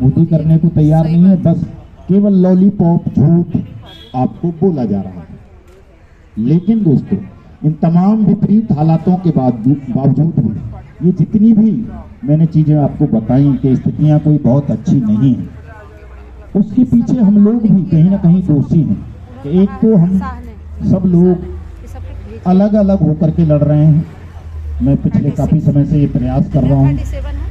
मजबूती करने को तैयार नहीं है, बस केवल लॉलीपॉप झूठ आपको बोला जा रहा है। लेकिन दोस्तों, इन तमाम विपरीत हालातों के बावजूद भी ये जितनी भी मैंने चीजें आपको बताई कि स्थितियां कोई बहुत अच्छी नहीं है, उसके पीछे हम लोग भी कहीं ना कहीं दोषी हैं। कि एक तो हम सब लोग अलग अलग होकर के लड़ रहे हैं। मैं पिछले काफी समय से ये प्रयास कर रहा हूँ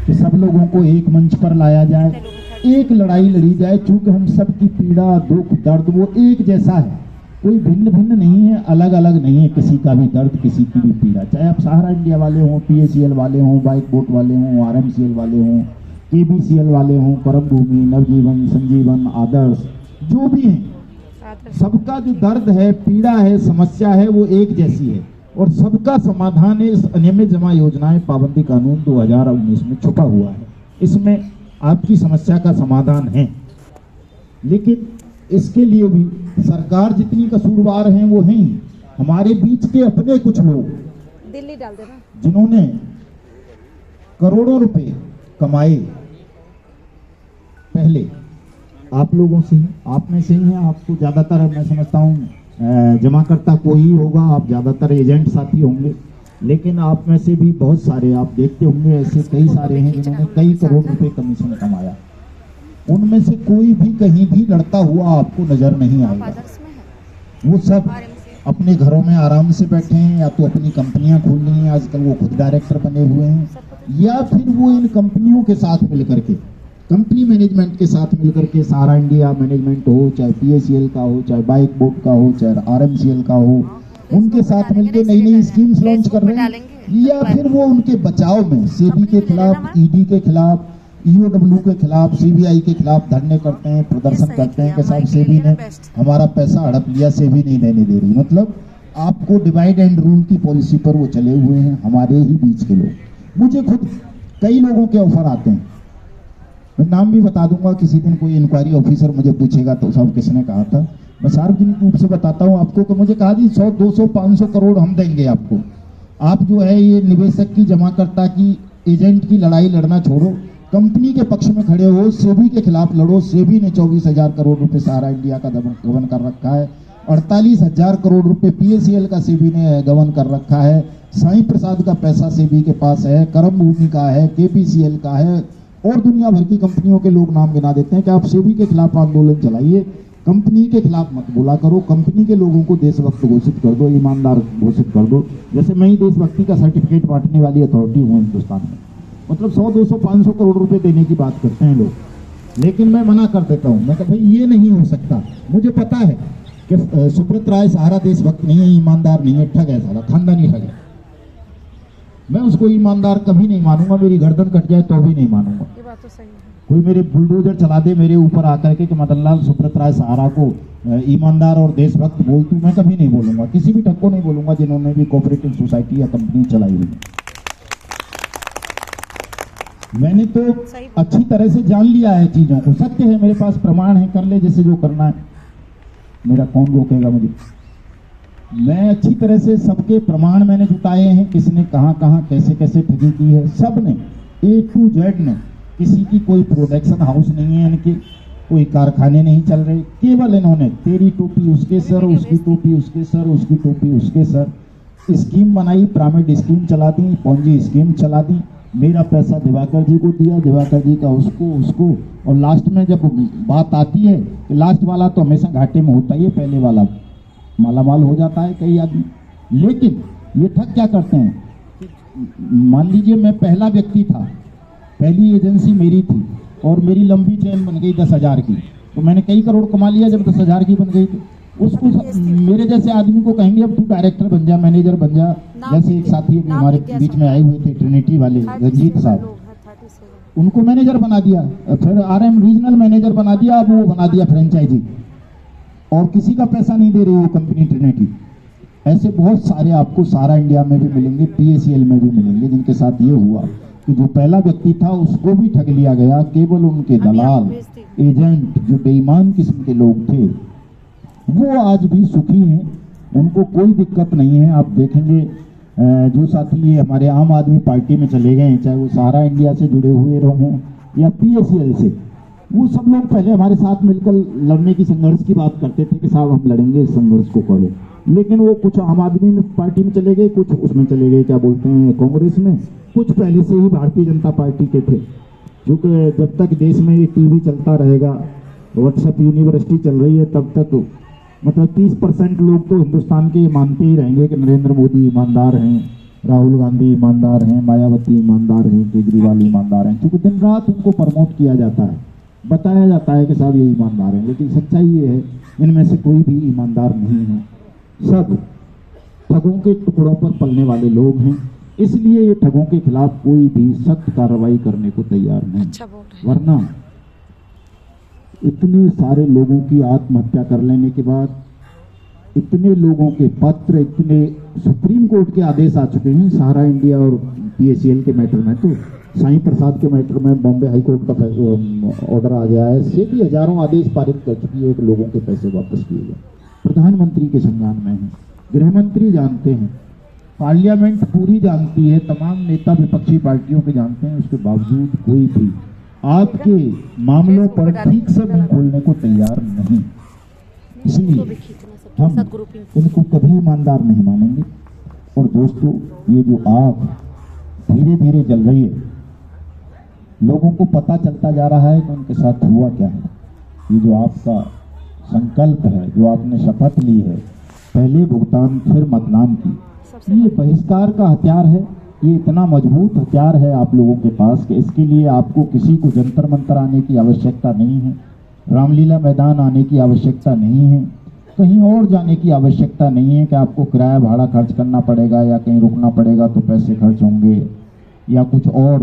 कि सब लोगों को एक मंच पर लाया जाए, एक लड़ाई लड़ी जाए, चूंकि हम सबकी पीड़ा दुख दर्द वो एक जैसा है, कोई भिन्न भिन्न नहीं है, अलग अलग नहीं है। किसी का भी दर्द, किसी की भी पीड़ा, चाहे आप सहारा इंडिया वाले हों, PACL वाले हों, बाइक बोट वाले हों, RMCL वाले हों, KBCL वाले हों, परम भूमि, नवजीवन, संजीवन, आदर्श, जो भी हैं, सबका जो दर्द है, पीड़ा है, समस्या है, वो एक जैसी है और सबका समाधान है इस अनियमित जमा योजनाएं पाबंदी कानून 2019 में छुपा हुआ है। इसमें आपकी समस्या का समाधान है, लेकिन इसके लिए भी सरकार जितनी कसूरवार हैं वो हैं हमारे बीच के अपने कुछ लोग, दिल्ली डाल देना, जिन्होंने करोड़ों रुपए कमाए पहले आप लोगों से ही, आप में से ही हैं। आपको ज्यादातर मैं समझता हूँ जमाकर्ता कोई ही होगा, आप ज्यादातर एजेंट साथी होंगे, लेकिन आप में से भी बहुत सारे आप देखते होंगे ऐसे कई सारे हैं जिन्होंने कई करोड़ रुपए कमीशन कमाया। उनमें से कोई भी कहीं भी लड़ता हुआ आपको नजर नहीं आएगा। वो सब अपने घरों में आराम से बैठे हैं, या तो अपनी कंपनियां खोल ली हैं, आजकल वो खुद डायरेक्टर बने हुए हैं, या फिर वो इन कंपनियों के साथ मिलकर के, कंपनी मैनेजमेंट के साथ मिलकर के, सहारा इंडिया मैनेजमेंट हो, चाहे PACL का हो, चाहे बाइक बोट का हो, चाहे RMCL का हो, उनके साथ मिलकर नई नई स्कीम्स लॉन्च कर रहे हैं, या फिर वो उनके बचाव में सेबी के खिलाफ, ED के खिलाफ, EOW के खिलाफ, CBI के खिलाफ धरने करते हैं, प्रदर्शन करते हैं कि साहब सेबी ने हमारा पैसा हड़प लिया, सेबी नहीं देने दे रही। मतलब आपको डिवाइड एंड रूल की पॉलिसी पर वो चले हुए हैं, हमारे ही बीच के लोग। मुझे खुद कई लोगों के ऑफर आते हैं, मैं नाम भी बता दूंगा, किसी दिन कोई इंक्वायरी ऑफिसर मुझे पूछेगा तो साहब किसने कहा था, मैं सार्वजनिक रूप से बताता हूँ आपको कि मुझे कहा जी 100, 200, 500 करोड़ हम देंगे आपको, आप जो है ये निवेशक की, जमाकर्ता की, एजेंट की लड़ाई लड़ना छोड़ो, कंपनी के पक्ष में खड़े हो, सेबी के खिलाफ लड़ो। सेबी ने 24,000 करोड़ रुपए सहारा इंडिया का गबन कर रखा है, 48,000 करोड़ रुपए PACL का सेबी ने गबन कर रखा है, साईं प्रसाद का पैसा सेबी के पास है, करम भूमि का है, KPCL का है, और दुनिया भर की कंपनियों के लोग नाम गिना देते हैं कि आप सेबी के खिलाफ आंदोलन चलाइए, कंपनी के खिलाफ मत बोला करो, कंपनी के लोगों को देशभक्त घोषित कर दो, ईमानदार घोषित कर दो। जैसे मैं ही देशभक्ति का सर्टिफिकेट बांटने वाली अथॉरिटी हूँ हिंदुस्तान में। मतलब 100, 200, 500 करोड़ रुपए देने की बात करते हैं लोग, लेकिन मैं मना कर देता हूँ। मैं कहता भाई ये नहीं हो सकता, मुझे पता है कि सुब्रत राय सहारा देशभक्त नहीं है, ईमानदार नहीं है, ठग है, सारा खानदानी ठग है। मैं उसको ईमानदार कभी नहीं मानूंगा, मेरी गर्दन कट जाए तो भी नहीं मानूंगा। ये बात तो सही है। कोई मेरे बुलडोजर चला दे मेरे ऊपर आकर के कि मदन लाल सुब्रत राय सहारा को ईमानदार और देशभक्त बोलती, मैं कभी नहीं बोलूंगा, किसी भी ठग को नहीं बोलूंगा जिन्होंने भी कोऑपरेटिव सोसाइटी या कंपनी चलाई हुई। मैंने तो अच्छी तरह से जान लिया है चीजों को, सत्य है, मेरे पास प्रमाण है, कर ले जैसे जो करना है, मेरा कौन रोकेगा मुझे। मैं अच्छी तरह से सबके प्रमाण मैंने जुटाए हैं, किसने कहां कहां कैसे कैसे ठगी की है, सब ने A to Z ने, किसी की कोई प्रोडक्शन हाउस नहीं है, इनके कोई कारखाने नहीं चल रहे, केवल इन्होंने तेरी टोपी उसके सर, उसकी टोपी उसके सर, उसकी टोपी उसके सर, स्कीम बनाई, पिरामिड स्कीम चला दी, पॉन्जी स्कीम चला दी, मेरा पैसा दिवाकर जी को दिया, दिवाकर जी का उसको, और लास्ट में जब बात आती है कि लास्ट वाला तो हमेशा घाटे में होता ही है, पहले वाला मालामाल हो जाता है कई आदमी। लेकिन ये ठग क्या करते हैं, मान लीजिए मैं पहला व्यक्ति था, पहली एजेंसी मेरी थी और मेरी लंबी चेन बन गई 10,000 की, तो मैंने कई करोड़ कमा लिया जब 10,000 की बन गई थी। उसको मेरे जैसे आदमी को कहेंगे अब तू डायरेक्टर बन जा, मैनेजर बन जा। जैसे एक साथी अभी हमारे बीच में आए हुए थे ट्रिनिटी वाले रंजीत साहब, उनको मैनेजर बना दिया, फिर RM रीजनल मैनेजर बना दिया, अब वो बना दिया फ्रेंचाइजी, और किसी का पैसा नहीं दे रही वो कंपनी ट्रिनिटी। ऐसे बहुत सारे आपको सहारा इंडिया में भी मिलेंगे, PACL में भी मिलेंगे, जिनके साथ ये हुआ कि जो पहला व्यक्ति था उसको भी ठग लिया गया, केवल उनके दलाल एजेंट जो बेईमान किस्म के लोग थे वो आज भी सुखी हैं, उनको कोई दिक्कत नहीं है। आप देखेंगे जो साथी ये हमारे आम आदमी पार्टी में चले गए हैं, चाहे वो सहारा इंडिया से जुड़े हुए हों या PACL से, वो सब लोग पहले हमारे साथ मिलकर लड़ने की संघर्ष की बात करते थे कि साहब हम लड़ेंगे, इस संघर्ष को करो, लेकिन वो कुछ आम आदमी में पार्टी में चले गए, कुछ उसमें चले गए, क्या बोलते हैं, कांग्रेस में, कुछ पहले से ही भारतीय जनता पार्टी के थे। क्योंकि जब तक देश में ये टीवी चलता रहेगा, व्हाट्सएप यूनिवर्सिटी चल रही है, तब तक मतलब 30% लोग तो हिंदुस्तान के मानते ही रहेंगे कि नरेंद्र मोदी ईमानदार हैं, राहुल गांधी ईमानदार हैं, मायावती ईमानदार हैं, केजरीवाल ईमानदार हैं, क्योंकि दिन रात उनको प्रमोट किया जाता है, बताया जाता है कि साहब ये ईमानदार हैं। लेकिन सच्चाई ये है, इनमें से कोई भी ईमानदार नहीं है, सब ठगों के टुकड़ों पर पलने वाले लोग हैं। इसलिए ये ठगों के खिलाफ कोई भी सख्त कार्रवाई करने को तैयार नहीं। अच्छा बोल रहे हैं। वरना इतने सारे लोगों की आत्महत्या कर लेने के बाद, इतने लोगों के पत्र, इतने सुप्रीम कोर्ट के आदेश आ चुके हैं सहारा इंडिया और PACL के मैटर में, तो साईं प्रसाद के मैटर में बॉम्बे हाई कोर्ट का ऑर्डर आ गया है, से भी हजारों आदेश पारित कर चुकी है कि लोगों के पैसे वापस किए जाए। प्रधानमंत्री के संज्ञान में है, गृह मंत्री जानते हैं, पार्लियामेंट पूरी जानती है, तमाम नेता विपक्षी पार्टियों के जानते हैं, उसके बावजूद कोई भी आपके मामलों पर ठीक से मुंह खोलने को तैयार नहीं। इसलिए हम इनको कभी ईमानदार नहीं मानेंगे। और दोस्तों, ये जो आग धीरे धीरे जल रही है, लोगों को पता चलता जा रहा है कि उनके साथ हुआ क्या है। ये जो आपका संकल्प है, जो आपने शपथ ली है, पहले भुगतान फिर मतदान की, ये बहिष्कार का हथियार है। ये इतना मजबूत हथियार है आप लोगों के पास कि इसके लिए आपको किसी को जंतर मंतर आने की आवश्यकता नहीं है, रामलीला मैदान आने की आवश्यकता नहीं है, कहीं और जाने की आवश्यकता नहीं है कि आपको किराया भाड़ा खर्च करना पड़ेगा या कहीं रुकना पड़ेगा तो पैसे खर्च होंगे, या कुछ और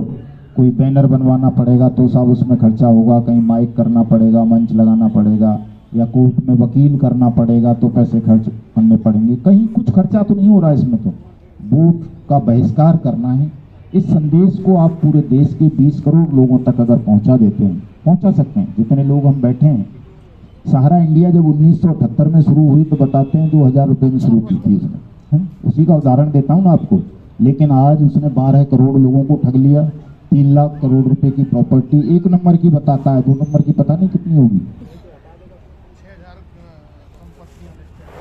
कोई बैनर बनवाना पड़ेगा तो साहब उसमें खर्चा होगा, कहीं माइक करना पड़ेगा, मंच लगाना पड़ेगा, या कोर्ट में वकील करना पड़ेगा तो पैसे खर्च करने पड़ेंगे। कहीं कुछ खर्चा तो नहीं हो रहा इसमें। तो वोट का बहिष्कार करना है। इस संदेश को आप पूरे देश के 20 करोड़ लोगों तक अगर पहुंचा देते हैं, पहुंचा सकते हैं, जितने लोग हम बैठे हैं। सहारा इंडिया जब 1978 में शुरू हुई तो बताते हैं 2000 रुपये में शुरू की थी उसने, उसी का उदाहरण देता हूं ना आपको। लेकिन आज उसने 12 करोड़ लोगों को ठग लिया, 3 लाख करोड़ रुपए की प्रॉपर्टी, 1 नंबर की बताता है, 2 नंबर की पता नहीं कितनी होगी।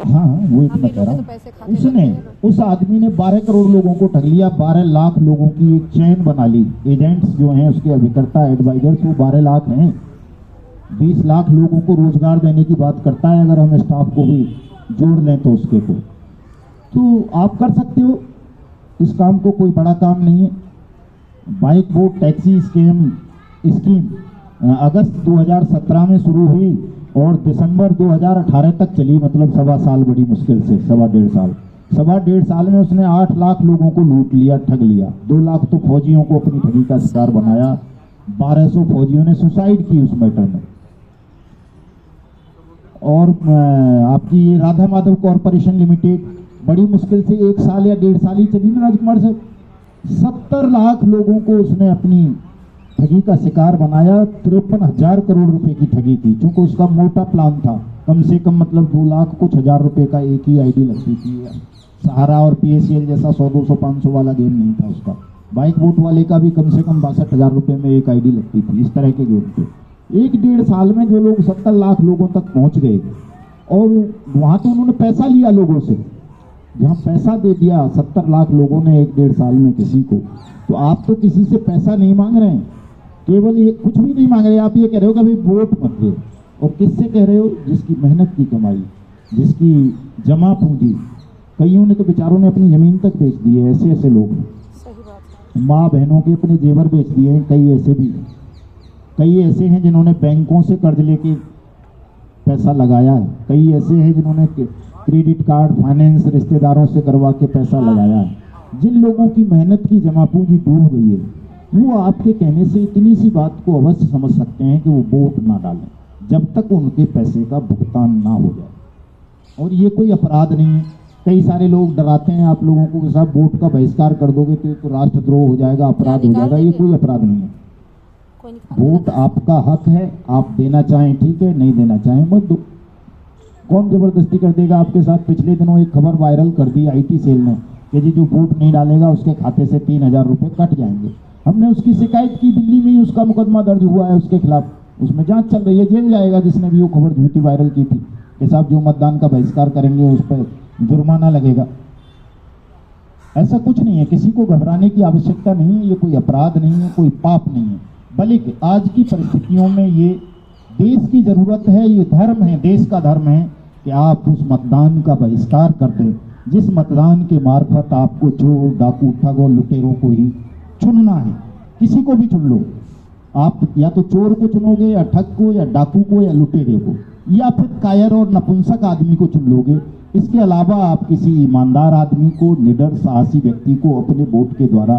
हाँ, वो एक मैं कह रहा हूँ, उसने, उस आदमी ने 12 करोड़ लोगों को ठग लिया, 12 लाख लोगों की एक चेन बना ली। एजेंट्स जो हैं उसके अभिकर्ता, एडवाइजर्स, वो 12 लाख हैं। 20 लाख लोगों को रोजगार देने की बात करता है, अगर हम स्टाफ को भी जोड़ लें तो उसके को, तो आप कर सकते हो इस काम को, कोई बड़ा काम नहीं है। बाइक बोट टैक्सी स्कीम अगस्त 2017 में शुरू हुई और दिसंबर 2018 तक चली, मतलब 1.25 साल, बड़ी मुश्किल से 1.5 साल में उसने 8 लाख लोगों को लूट लिया, ठग लिया। 2 लाख तो फौजियों को अपनी ठगी का शिकार बनाया, 1200 फौजियों ने सुसाइड की उस मैटर में। और आपकी ये राधा माधव कॉरपोरेशन लिमिटेड बड़ी मुश्किल से 1 साल या 1.5 साल ही चली ना राजकुमार साहब। 70 लाख लोगों को उसने अपनी ठगी का शिकार बनाया। 53,000 करोड़ रुपए की ठगी थी, क्योंकि उसका मोटा प्लान था, कम से कम मतलब 2 लाख कुछ हजार रुपए का एक ही आईडी लगती थी। सहारा और PACL जैसा 100, 200, 500 वाला गेम नहीं था उसका। बाइक बोट वाले का भी कम से कम 62,000 रुपए में एक आईडी लगती थी। इस तरह के गेम थे। 1-1.5 साल में जो लोग 70 लाख लोगों तक पहुंच गए, और वहां तो उन्होंने पैसा लिया लोगों से, जहां पैसा दे दिया 70 लाख लोगों ने 1-1.5 साल में किसी को। तो आप तो किसी से पैसा नहीं मांग रहे हैं, केवल ये कुछ भी नहीं मांग रहे, आप ये कह रहे हो कि भाई वोट मत दो। और किससे कह रहे हो? जिसकी मेहनत की कमाई, जिसकी जमा पूंजी, कईयों ने तो बेचारों ने अपनी जमीन तक बेच दी है। ऐसे ऐसे लोग, माँ बहनों के अपने जेवर बेच दिए हैं। कई ऐसे भी, कई ऐसे हैं जिन्होंने बैंकों से कर्ज लेके पैसा लगाया है। कई ऐसे हैं जिन्होंने क्रेडिट कार्ड, फाइनेंस रिश्तेदारों से करवा के पैसा लगाया है। जिन लोगों की मेहनत की जमा पूंजी डूब गई है, वो आपके कहने से इतनी सी बात को अवश्य समझ सकते हैं कि वो वोट ना डालें जब तक उनके पैसे का भुगतान ना हो जाए। और ये कोई अपराध नहीं है। कई सारे लोग डराते हैं आप लोगों को कि साहब वोट का बहिष्कार कर दोगे तो राष्ट्रद्रोह हो जाएगा, अपराध हो जाएगा। ये कोई अपराध नहीं है। वोट आपका हक है, आप देना चाहें ठीक है, नहीं देना चाहें मत दो। कौन जबरदस्ती कर देगा आपके साथ? पिछले दिनों एक खबर वायरल कर दी IT सेल ने कि जी जो वोट नहीं डालेगा उसके खाते से 3,000 रुपए कट जाएंगे। हमने उसकी शिकायत की, दिल्ली में ही उसका मुकदमा दर्ज हुआ है उसके खिलाफ। उसमें जांच चल रही है, जेल जाएगा जिसने भी वो खबर झूठी वायरल की थी कि साहब जो मतदान का बहिष्कार करेंगे उस पर जुर्माना लगेगा। ऐसा कुछ नहीं है, किसी को घबराने की आवश्यकता नहीं है। ये कोई अपराध नहीं है, कोई पाप नहीं है, बल्कि आज की परिस्थितियों में ये देश की जरूरत है, ये धर्म है, देश का धर्म है कि आप उस मतदान का बहिष्कार कर दें जिस मतदान के मार्फत आपको चोर, डाकू, ठग और लुटेरों को ही चुनना है। किसी को भी चुन लो, आप या तो चोर को चुनोगे या ठग को या डाकू को या लुटेरे को, या फिर कायर और नपुंसक आदमी को चुन लोगे। इसके अलावा आप किसी ईमानदार आदमी को, निडर साहसी व्यक्ति को अपने वोट के द्वारा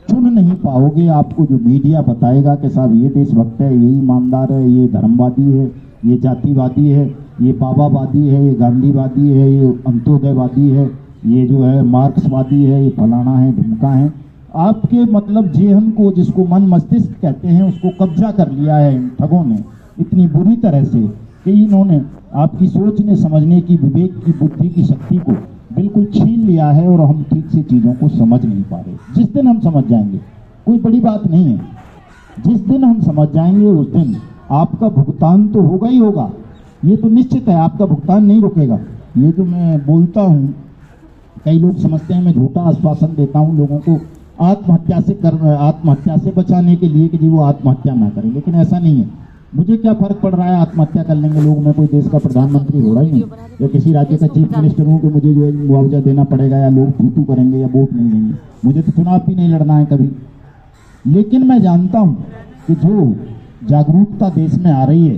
चुन नहीं पाओगे। आपको जो मीडिया बताएगा कि साहब ये देशभक्त है, ये ईमानदार है, ये धर्मवादी है, ये जातिवादी है, ये बाबावादी है, ये गांधीवादी है, ये अंत्योदयवादी है, ये जो है मार्क्सवादी है, ये फलाना है, ढिमका है, आपके मतलब जेहन को, जिसको मन मस्तिष्क कहते हैं, उसको कब्जा कर लिया है इन ठगों ने इतनी बुरी तरह से कि इन्होंने आपकी सोचने समझने की, विवेक की, बुद्धि की शक्ति को बिल्कुल छीन लिया है और हम ठीक से चीज़ों को समझ नहीं पा रहे। जिस दिन हम समझ जाएंगे, कोई बड़ी बात नहीं है, जिस दिन हम समझ जाएंगे उस दिन आपका भुगतान तो होगा ही होगा, ये तो निश्चित है, आपका भुगतान नहीं रुकेगा। ये जो मैं बोलता हूँ, कई लोग समझते हैं मैं झूठा आश्वासन देता हूँ लोगों को आत्महत्या से बचाने के लिए कि जी वो आत्महत्या ना करें, लेकिन ऐसा नहीं है। मुझे क्या फर्क पड़ रहा है आत्महत्या कर लेंगे लोग, मैं कोई देश का प्रधानमंत्री हो रहा ही नहीं, या किसी राज्य का चीफ मिनिस्टर हूँ कि मुझे जो है मुआवजा देना पड़ेगा या लोग थूथू करेंगे या वोट नहीं देंगे। मुझे तो चुनाव भी नहीं लड़ना है कभी। लेकिन मैं जानता हूँ कि जो जागरूकता देश में आ रही है,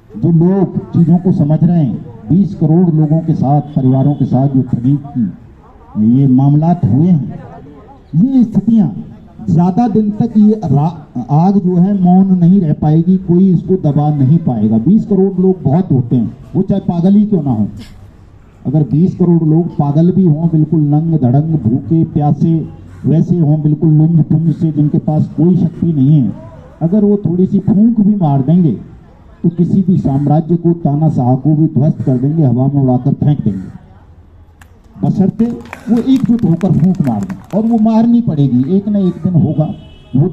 जो लोग चीज़ों को समझ रहे हैं, 20 करोड़ लोगों के साथ, परिवारों के साथ जो ठगी की ये मामलात हुए हैं, ये स्थितियां ज्यादा दिन तक ये आग जो है मौन नहीं रह पाएगी, कोई इसको दबा नहीं पाएगा। 20 करोड़ लोग बहुत होते हैं, वो चाहे पागल ही क्यों ना हो। अगर 20 करोड़ लोग पागल भी हों, बिल्कुल नंग धड़ंग, भूखे प्यासे वैसे हों, बिल्कुल लुंज पुंज से, जिनके पास कोई शक्ति नहीं है, अगर वो थोड़ी सी फूंक भी मार देंगे तो किसी भी साम्राज्य को, तानाशाह को भी ध्वस्त कर देंगे, हवा में उड़ाकर फेंक देंगे, बशर्ते वो एकजुट होकर फूंक मार दें। और वो मारनी पड़ेगी, एक न एक दिन होगा।